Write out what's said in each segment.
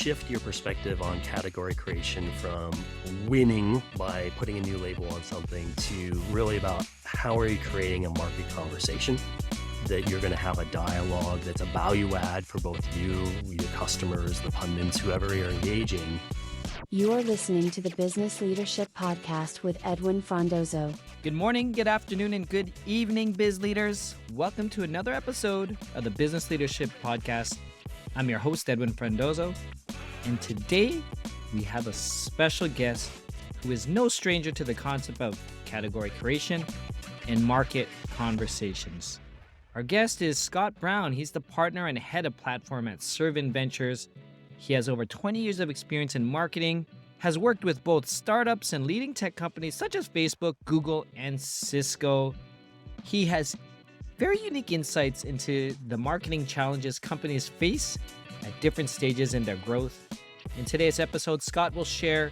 shift your perspective on category creation from winning by putting a new label on something to really about how are you creating a market conversation that you're going to have a dialogue that's a value add for both you, your customers, the pundits, whoever you're engaging. You are listening to the Business Leadership Podcast with Edwin Frondozo. Good morning, good afternoon, and good evening, biz leaders. Welcome to another episode of the Business Leadership Podcast. I'm your host, Edwin Frondozo, and today we have a special guest who is no stranger to the concept of category creation and market conversations. Our guest is Scott Brown. He's the partner and head of platform at Cervin Ventures. He has over 20 years of experience in marketing, has worked with both startups and leading tech companies such as Facebook, Google, and Cisco. He has very unique insights into the marketing challenges companies face at different stages in their growth. In today's episode, Scott will share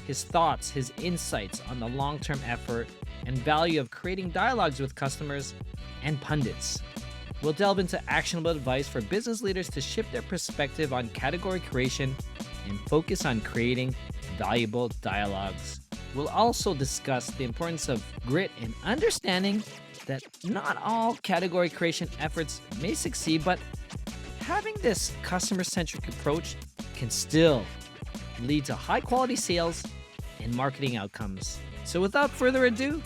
his thoughts, his insights on the long-term effort and value of creating dialogues with customers and pundits. We'll delve into actionable advice for business leaders to shift their perspective on category creation and focus on creating valuable dialogues. We'll also discuss the importance of grit and understanding that not all category creation efforts may succeed, but having this customer-centric approach can still lead to high-quality sales and marketing outcomes. So without further ado,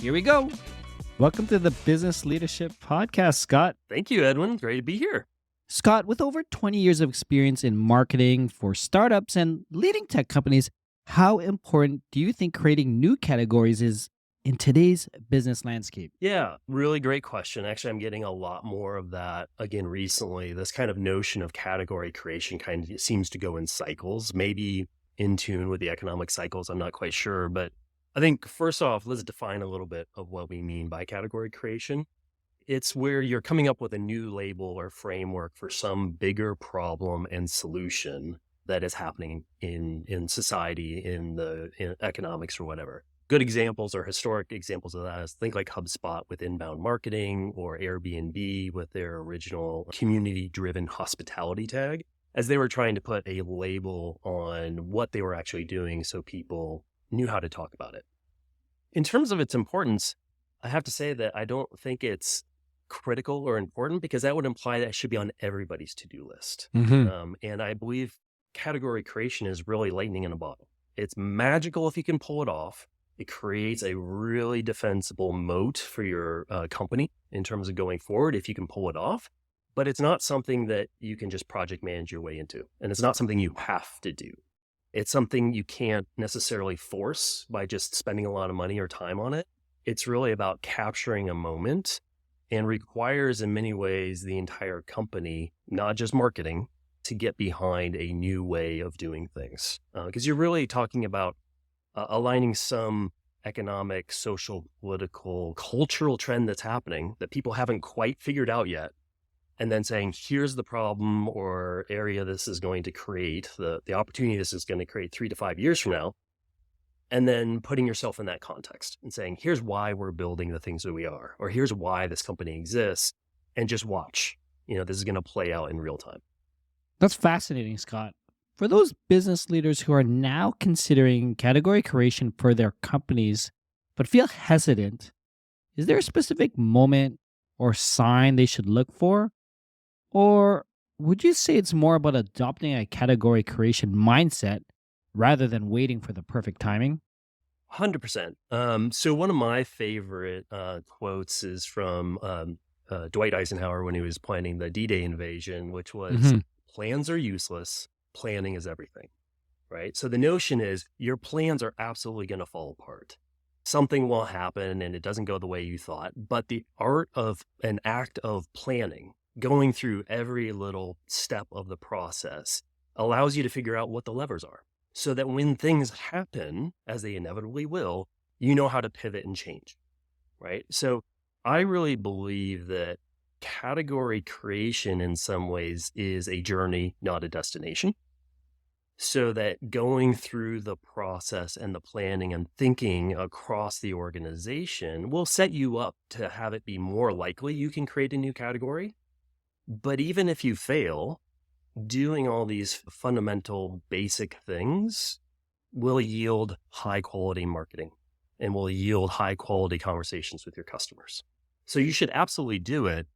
here we go. Welcome to the Business Leadership Podcast, Scott. Thank you, Edwin. Great to be here. Scott, with over 20 years of experience in marketing for startups and leading tech companies, how important do you think creating new categories is in today's business landscape? Yeah, really great question. Actually, I'm getting a lot more of that again recently. This kind of notion of category creation kind of seems to go in cycles, maybe in tune with the economic cycles. I'm not quite sure, but I think first off, let's define a little bit of what we mean by category creation. It's where you're coming up with a new label or framework for some bigger problem and solution that is happening in society, in economics or whatever. Good examples or historic examples of that is think like HubSpot with inbound marketing or Airbnb with their original community-driven hospitality tag, as they were trying to put a label on what they were actually doing so people knew how to talk about it. In terms of its importance, I have to say that I don't think it's critical or important because that would imply that it should be on everybody's to-do list. And I believe category creation is really lightning in a bottle. It's magical if you can pull it off. It creates a really defensible moat for your company in terms of going forward if you can pull it off. But it's not something that you can just project manage your way into. And it's not something you have to do. It's something you can't necessarily force by just spending a lot of money or time on it. It's really about capturing a moment and requires in many ways the entire company, not just marketing, to get behind a new way of doing things. Because you're really talking about aligning some economic, social, political, cultural trend that's happening that people haven't quite figured out yet. And then saying, here's the problem or area this is going to create, the opportunity this is going to create 3 to 5 years from now. And then putting yourself in that context and saying, here's why we're building the things that we are, or here's why this company exists, and just watch. This is going to play out in real time. That's fascinating, Scott. For those business leaders who are now considering category creation for their companies, but feel hesitant, is there a specific moment or sign they should look for? Or would you say it's more about adopting a category creation mindset rather than waiting for the perfect timing? 100%. So one of my favorite quotes is from Dwight Eisenhower when he was planning the D-Day invasion, which was, plans are useless, planning is everything, right? So the notion is your plans are absolutely going to fall apart. Something will happen and it doesn't go the way you thought, but the art of an act of planning, going through every little step of the process, allows you to figure out what the levers are so that when things happen, as they inevitably will, you know how to pivot and change, right? So I really believe that category creation in some ways is a journey, not a destination. So that going through the process and the planning and thinking across the organization will set you up to have it be more likely you can create a new category. But even if you fail, doing all these fundamental basic things will yield high quality marketing and will yield high quality conversations with your customers. So you should absolutely do it,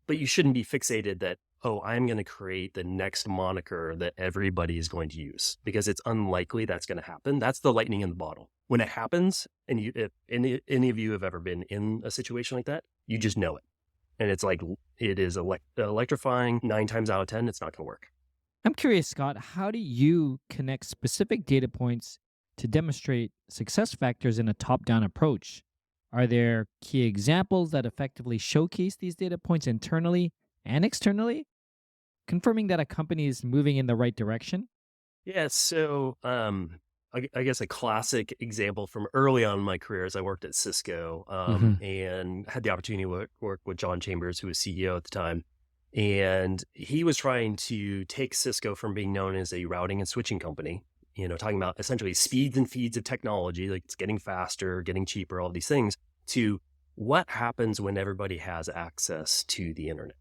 but you shouldn't be fixated that, oh, I'm going to create the next moniker that everybody is going to use, because it's unlikely that's going to happen. That's the lightning in the bottle. When it happens, and if any of you have ever been in a situation like that, you just know it. And it's like, it is electrifying. 9 times out of 10, it's not going to work. I'm curious, Scott, how do you connect specific data points to demonstrate success factors in a top down approach? Are there key examples that effectively showcase these data points internally and externally, confirming that a company is moving in the right direction? Yeah. So, I guess a classic example from early on in my career is I worked at Cisco, Hmm. and had the opportunity to work with John Chambers, who was CEO at the time. And he was trying to take Cisco from being known as a routing and switching company, talking about essentially speeds and feeds of technology, like it's getting faster, getting cheaper, all these things, to what happens when everybody has access to the internet,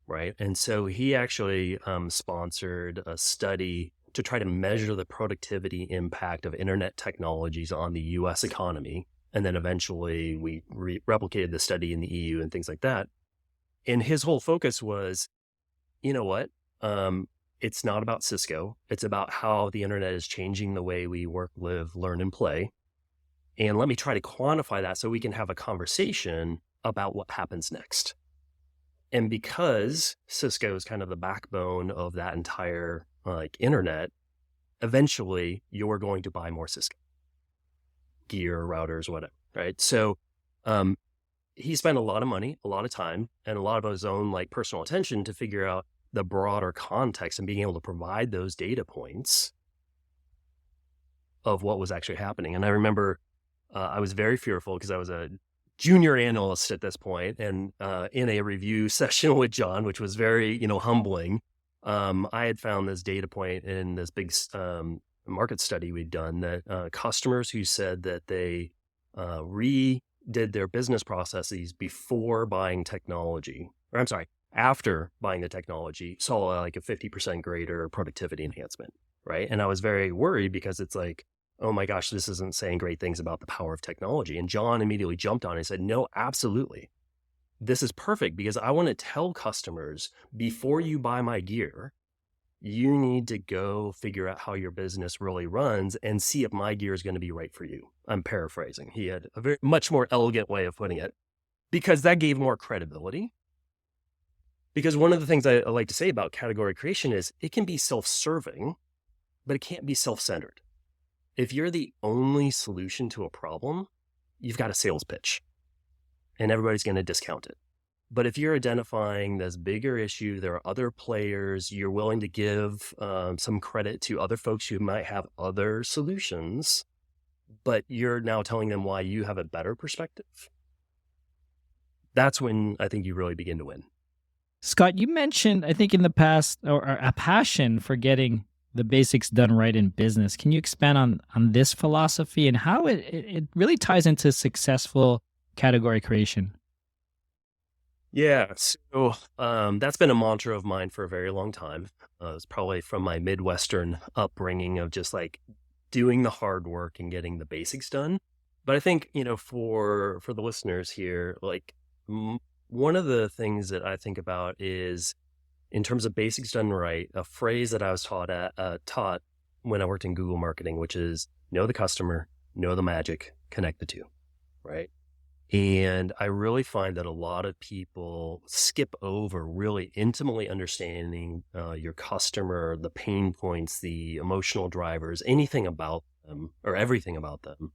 right? And so he actually sponsored a study to try to measure the productivity impact of internet technologies on the US economy. And then eventually we replicated the study in the EU and things like that. And his whole focus was, you know what? It's not about Cisco. It's about how the internet is changing the way we work, live, learn, and play. And let me try to quantify that so we can have a conversation about what happens next. And because Cisco is kind of the backbone of that entire internet, eventually you're going to buy more Cisco gear, routers, whatever, right? So um, he spent a lot of money, a lot of time, and a lot of his own personal attention to figure out the broader context and being able to provide those data points of what was actually happening. And I remember I was very fearful because I was a junior analyst at this point, and in a review session with John, which was very, humbling. I had found this data point in this big market study we'd done that customers who said that they redid their business processes before buying technology, or I'm sorry, after buying the technology, saw like a 50% greater productivity enhancement, right? And I was very worried because it's like, oh my gosh, this isn't saying great things about the power of technology. And John immediately jumped on it and said, no, absolutely. This is perfect because I want to tell customers before you buy my gear, you need to go figure out how your business really runs and see if my gear is going to be right for you. I'm paraphrasing. He had a very much more elegant way of putting it because that gave more credibility. Because one of the things I like to say about category creation is it can be self-serving, but it can't be self-centered. If you're the only solution to a problem, you've got a sales pitch and everybody's going to discount it. But if you're identifying this bigger issue, there are other players, you're willing to give some credit to other folks who might have other solutions, but you're now telling them why you have a better perspective. That's when I think you really begin to win. Scott, you mentioned, I think in the past, or a passion for getting the basics done right in business. Can you expand on this philosophy and how it really ties into successful category creation? Yeah, so that's been a mantra of mine for a very long time. It's probably from my Midwestern upbringing of just doing the hard work and getting the basics done. But I think, for the listeners here, one of the things that I think about is in terms of basics done right, a phrase that I was taught when I worked in Google marketing, which is know the customer, know the magic, connect the two, right? And I really find that a lot of people skip over really intimately understanding your customer, the pain points, the emotional drivers, anything about them or everything about them.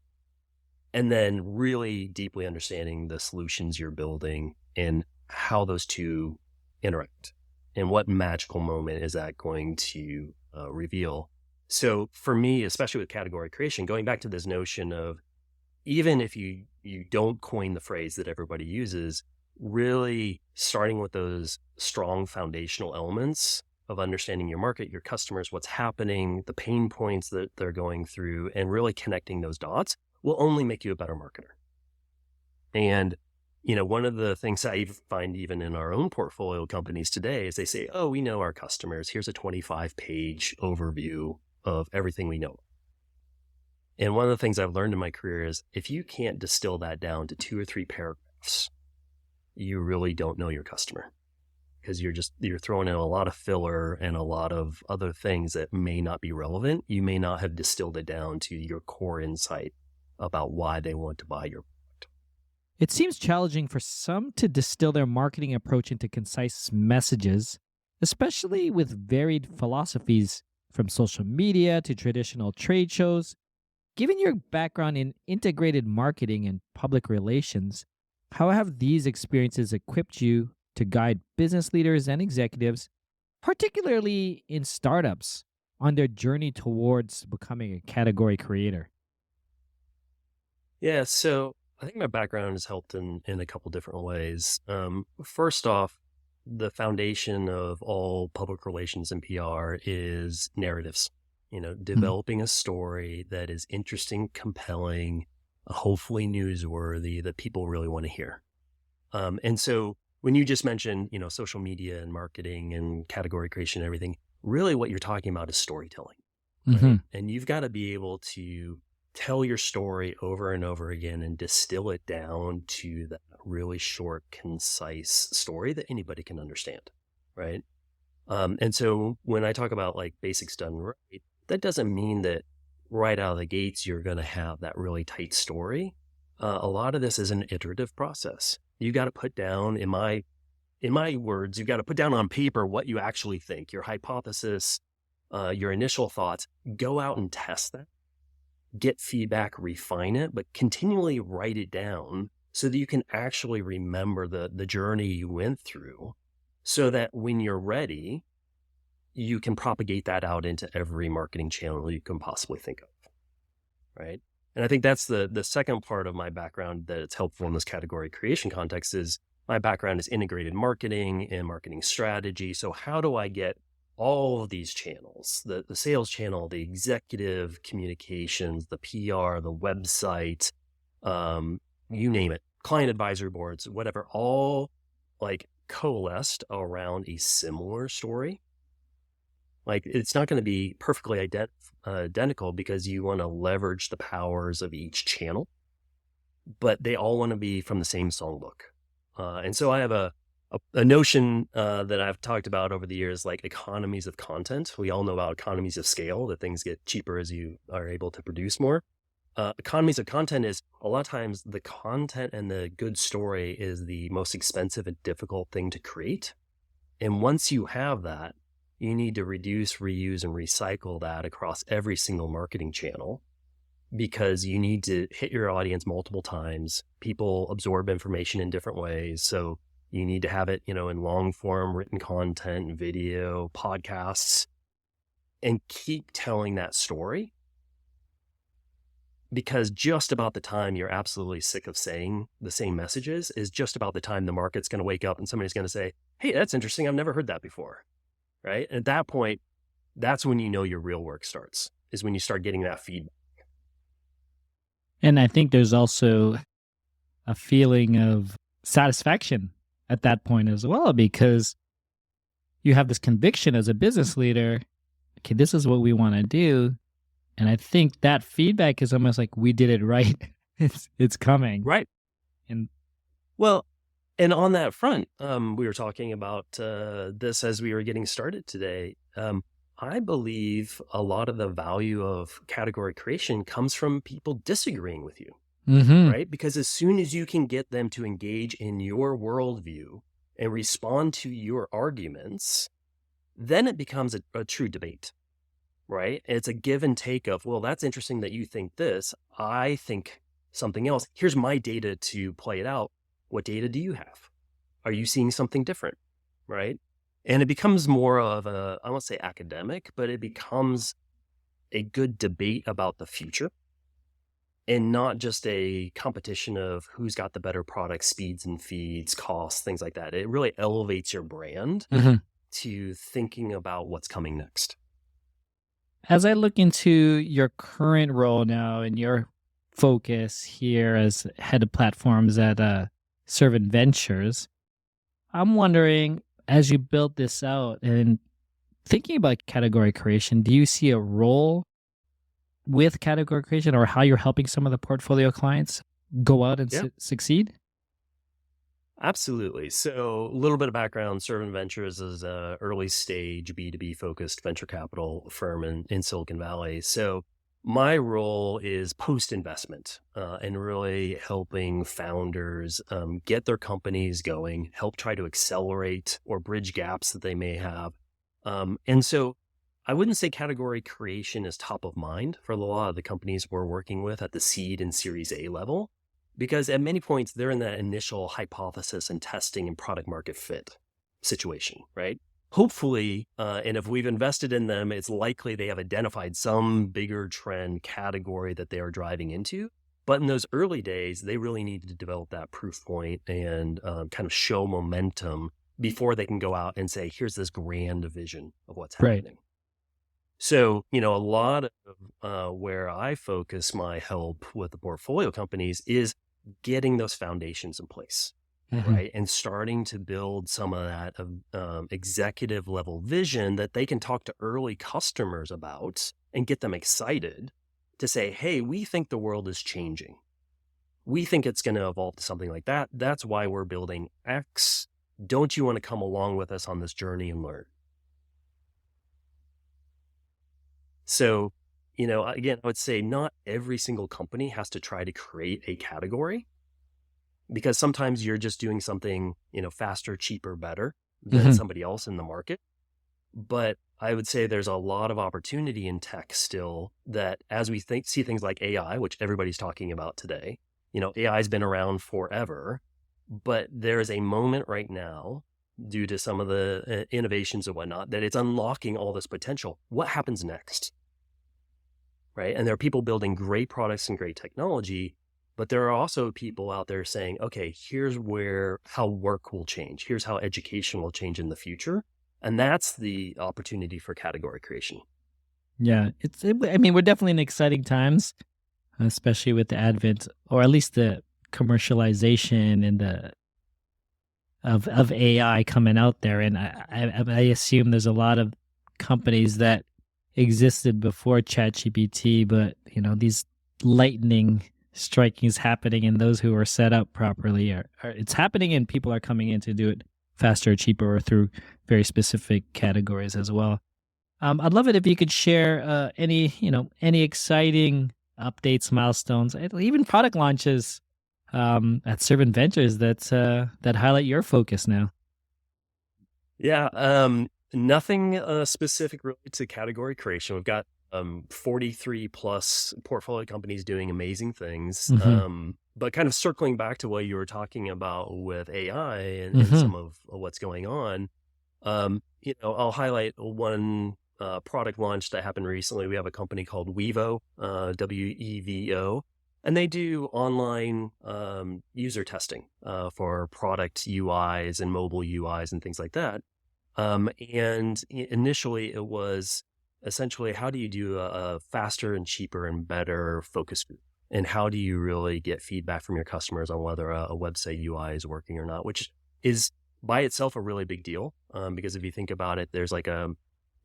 And then really deeply understanding the solutions you're building and how those two interact and what magical moment is that going to reveal. So for me, especially with category creation, going back to this notion of even if you don't coin the phrase that everybody uses, really starting with those strong foundational elements of understanding your market, your customers, what's happening, the pain points that they're going through, and really connecting those dots will only make you a better marketer. And one of the things I find even in our own portfolio companies today is they say, oh, we know our customers. Here's a 25-page overview of everything we know. And one of the things I've learned in my career is if you can't distill that down to 2 or 3 paragraphs, you really don't know your customer, because you're throwing in a lot of filler and a lot of other things that may not be relevant. You may not have distilled it down to your core insight about why they want to buy your product. It seems challenging for some to distill their marketing approach into concise messages, especially with varied philosophies from social media to traditional trade shows. Given your background in integrated marketing and public relations, how have these experiences equipped you to guide business leaders and executives, particularly in startups, on their journey towards becoming a category creator? Yeah, so I think my background has helped in a couple different ways. First off, the foundation of all public relations and PR is narratives. Mhm. Developing a story that is interesting, compelling, hopefully newsworthy, that people really want to hear. And so when you just mentioned, social media and marketing and category creation and everything, really what you're talking about is storytelling, right? Mhm. And you've got to be able to tell your story over and over again and distill it down to that really short, concise story that anybody can understand, right? And so when I talk about like basics done right, that doesn't mean that right out of the gates you're going to have that really tight story. A lot of this is an iterative process. You got to put down, in my words, you've got to put down on paper what you actually think, your hypothesis, your initial thoughts. Go out and test that, get feedback, refine it, but continually write it down so that you can actually remember the journey you went through, so that when you're ready, you can propagate that out into every marketing channel you can possibly think of, right? And I think that's the second part of my background that it's helpful in this category creation context is my background is integrated marketing and marketing strategy. So how do I get all of these channels, the sales channel, the executive communications, the PR, the website, you name it, client advisory boards, whatever, all like coalesced around a similar story. Like it's not going to be perfectly identical because you want to leverage the powers of each channel, but they all want to be from the same songbook. And so I have a notion that I've talked about over the years, like economies of content. We all know about economies of scale, that things get cheaper as you are able to produce more. Economies of content is a lot of times the content and the good story is the most expensive and difficult thing to create. And once you have that, you need to reduce, reuse, and recycle that across every single marketing channel, because you need to hit your audience multiple times. People absorb information in different ways. So you need to have it, in long form, written content, video, podcasts, and keep telling that story. Because just about the time you're absolutely sick of saying the same messages is just about the time the market's going to wake up and somebody's going to say, hey, that's interesting. I've never heard that before. Right. And at that point, that's when your real work starts, is when you start getting that feedback. And I think there's also a feeling of satisfaction at that point as well, because you have this conviction as a business leader, okay, this is what we want to do. And I think that feedback is almost like we did it right. It's coming. Right. And Well, and on that front, we were talking about this as we were getting started today. I believe a lot of the value of category creation comes from people disagreeing with you, mhm. right? Because as soon as you can get them to engage in your worldview and respond to your arguments, then it becomes a true debate, right? It's a give and take of, well, that's interesting that you think this. I think something else. Here's my data to play it out. What data do you have? Are you seeing something different, right? And it becomes more of I won't say academic, but it becomes a good debate about the future, and not just a competition of who's got the better product, speeds and feeds, costs, things like that. It really elevates your brand Mhm. to thinking about what's coming next. As I look into your current role now and your focus here as head of platforms at Cervin Ventures. I'm wondering, as you build this out and thinking about category creation, do you see a role with category creation or how you're helping some of the portfolio clients go out and Yeah. succeed? Absolutely. So, a little bit of background. Cervin Ventures is a early stage B2B focused venture capital firm in Silicon Valley. So, my role is post investment and really helping founders get their companies going, help try to accelerate or bridge gaps that they may have. And so, I wouldn't say category creation is top of mind for a lot of the companies we're working with at the seed and Series A level, because at many points they're in that initial hypothesis and testing and product market fit situation, right? Hopefully, and if we've invested in them, it's likely they have identified some bigger trend category that they are driving into. But in those early days, they really need to develop that proof point and kind of show momentum before they can go out and say, here's this grand vision of what's Right. happening. So, a lot of where I focus my help with the portfolio companies is getting those foundations in place, Hmm. right? And starting to build some of that executive level vision that they can talk to early customers about and get them excited to say, hey, we think the world is changing. We think it's going to evolve to something like that. That's why we're building X. Don't you want to come along with us on this journey and learn? So, again, I would say not every single company has to try to create a category because sometimes you're just doing something, faster, cheaper, better than Hmm. somebody else in the market. But I would say there's a lot of opportunity in tech still that as we see things like AI, which everybody's talking about today, AI has been around forever, but there is a moment right now due to some of the innovations and whatnot that it's unlocking all this potential. What happens next? Right. And there are people building great products and great technology, but there are also people out there saying, okay, here's how work will change. Here's how education will change in the future. And that's the opportunity for category creation. Yeah, I mean, we're definitely in exciting times, especially with the advent, or at least the commercialization and the of AI coming out there. And I assume there's a lot of companies that existed before ChatGPT, but these lightning strikings happening, and those who are set up properly it's happening, and people are coming in to do it faster, cheaper, or through very specific categories as well. I'd love it if you could share any exciting updates, milestones, and even product launches at Cervin Ventures that highlight your focus now. Yeah. Nothing specific really to category creation. We've got 43 plus portfolio companies doing amazing things. Hmm. But kind of circling back to what you were talking about with AI and Hmm. some of what's going on, I'll highlight one product launch that happened recently. We have a company called Wevo, WEVO, and they do online user testing for product UIs and mobile UIs and things like that. And initially, it was essentially how do you do a faster and cheaper and better focus group? And how do you really get feedback from your customers on whether a website UI is working or not, which is by itself a really big deal. Because if you think about it, there's like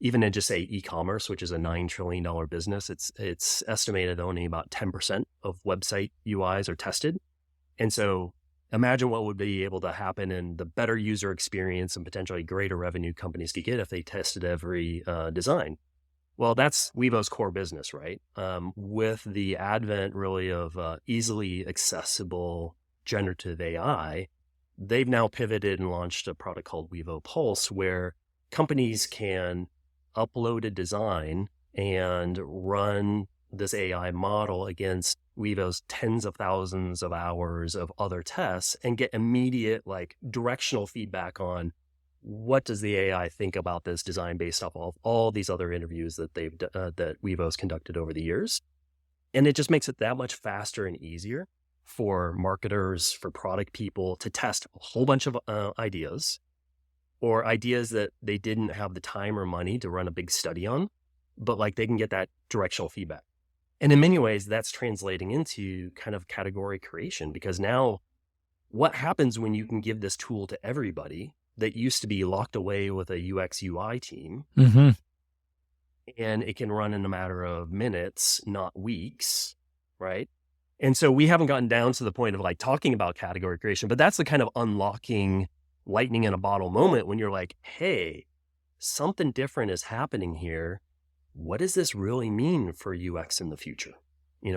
even in just say e-commerce, which is a $9 trillion business, it's estimated only about 10% of website UIs are tested. And so imagine what would be able to happen and the better user experience and potentially greater revenue companies could get if they tested every design. Well, that's Wevo's core business, right? With the advent really of easily accessible generative AI, they've now pivoted and launched a product called Wevo Pulse, where companies can upload a design and run this AI model against Wevo's tens of thousands of hours of other tests and get immediate like directional feedback on what does the AI think about this design based off of all these other interviews that that Wevo's conducted over the years. And it just makes it that much faster and easier for marketers, for product people to test a whole bunch of ideas or ideas that they didn't have the time or money to run a big study on, but like they can get that directional feedback. And in many ways, that's translating into kind of category creation because now what happens when you can give this tool to everybody that used to be locked away with a UX UI team, Mm-hmm. and it can run in a matter of minutes, not weeks, right? And so we haven't gotten down to the point of like talking about category creation, but that's the kind of unlocking lightning in a bottle moment when you're like, hey, something different is happening here. What does this really mean for UX in the future?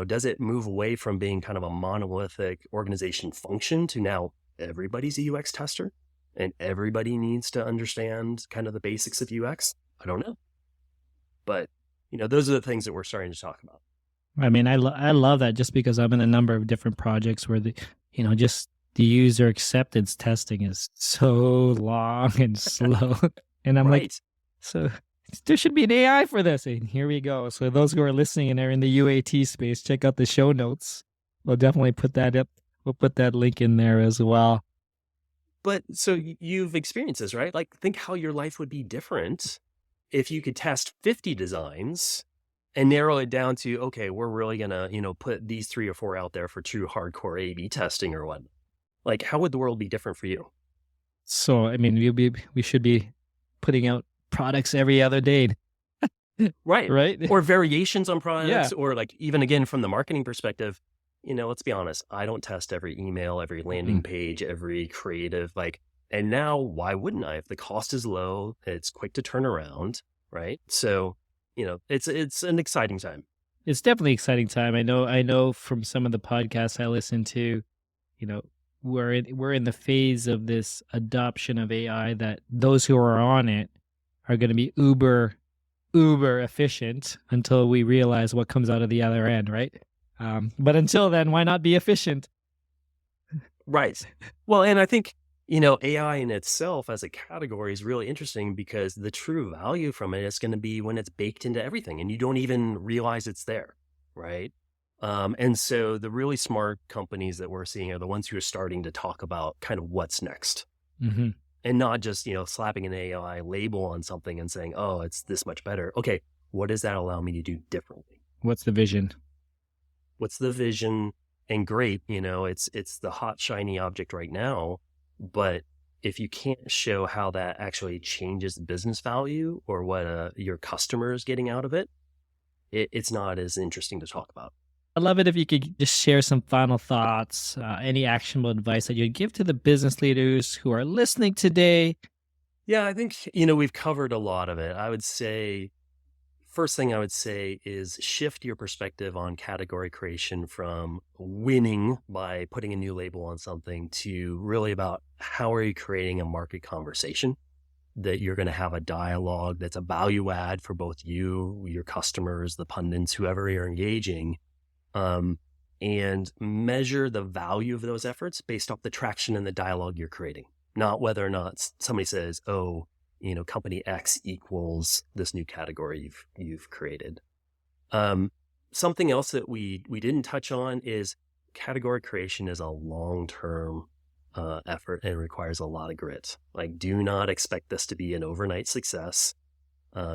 Does it move away from being kind of a monolithic organization function to now everybody's a UX tester and everybody needs to understand kind of the basics of UX? I don't know. But, those are the things that we're starting to talk about. I mean, I love that just because I'm in a number of different projects where just the user acceptance testing is so long and slow. And I'm like, Right. so there should be an AI for this. And here we go. So those who are listening and are in the UAT space, check out the show notes. We'll definitely put that up. We'll put that link in there as well. But so you've experienced this, right? Like, think how your life would be different if you could test 50 designs and narrow it down to, okay, we're really going to, put these 3 or 4 out there for true hardcore A/B testing or what. Like, how would the world be different for you? So, I mean, we should be putting out products every other day. Right. Right. Or variations on products, Yeah. or like, even again, from the marketing perspective, let's be honest, I don't test every email, every landing page, every creative, and now why wouldn't I? If the cost is low, it's quick to turn around, right? So, it's an exciting time. It's definitely an exciting time. I know from some of the podcasts I listen to, we're in the phase of this adoption of AI that those who are on it are going to be uber efficient until we realize what comes out of the other end, right? But until then, why not be efficient? Right. Well, and I think, AI in itself as a category is really interesting because the true value from it is going to be when it's baked into everything and you don't even realize it's there, right? And so the really smart companies that we're seeing are the ones who are starting to talk about kind of what's next, Mm-hmm. and not just, slapping an AI label on something and saying, oh, it's this much better. Okay, what does that allow me to do differently? What's the vision? What's the vision? And great, it's the hot, shiny object right now. But if you can't show how that actually changes business value or what your customer is getting out of it, it's not as interesting to talk about. I'd love it if you could just share some final thoughts, any actionable advice that you'd give to the business leaders who are listening today. Yeah, I think, we've covered a lot of it. First thing I would say is shift your perspective on category creation from winning by putting a new label on something to really about how are you creating a market conversation that you're going to have a dialogue that's a value add for both you, your customers, the pundits, whoever you're engaging, and measure the value of those efforts based off the traction and the dialogue you're creating, not whether or not somebody says, oh, company X equals this new category you've created. Something else that we didn't touch on is category creation is a long-term effort and requires a lot of grit. Like, do not expect this to be an overnight success.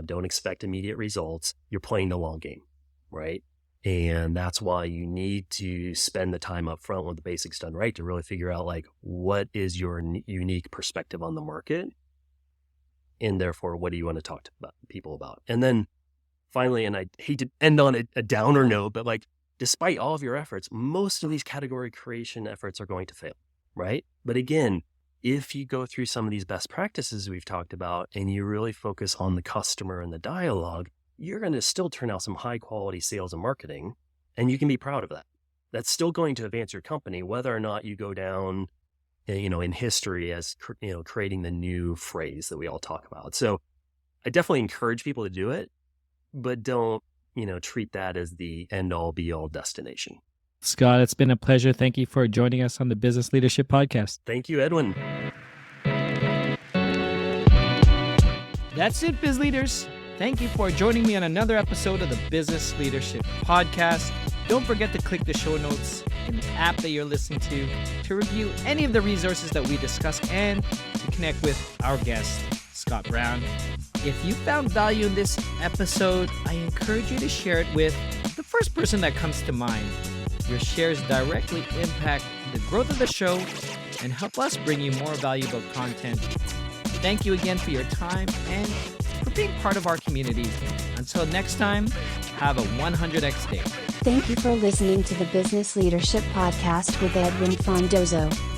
Don't expect immediate results. You're playing the long game, right? And that's why you need to spend the time up front with the basics done right to really figure out what is your unique perspective on the market. And therefore, what do you want to talk to people about? And then finally, and I hate to end on a downer note, but despite all of your efforts, most of these category creation efforts are going to fail, right? But again, if you go through some of these best practices we've talked about and you really focus on the customer and the dialogue, you're going to still turn out some high quality sales and marketing, and you can be proud of that. That's still going to advance your company, whether or not you go down in history as, creating the new phrase that we all talk about. So I definitely encourage people to do it, but don't, treat that as the end all be all destination. Scott, it's been a pleasure. Thank you for joining us on the Business Leadership Podcast. Thank you, Edwin. That's it, Biz Leaders. Thank you for joining me on another episode of the Business Leadership Podcast. Don't forget to click the show notes in the app that you're listening to review any of the resources that we discuss and to connect with our guest, Scott Brown. If you found value in this episode, I encourage you to share it with the first person that comes to mind. Your shares directly impact the growth of the show and help us bring you more valuable content. Thank you again for your time and for being part of our community. Until next time, have a 100x day. Thank you for listening to the Business Leadership Podcast with Edwin Frondozo.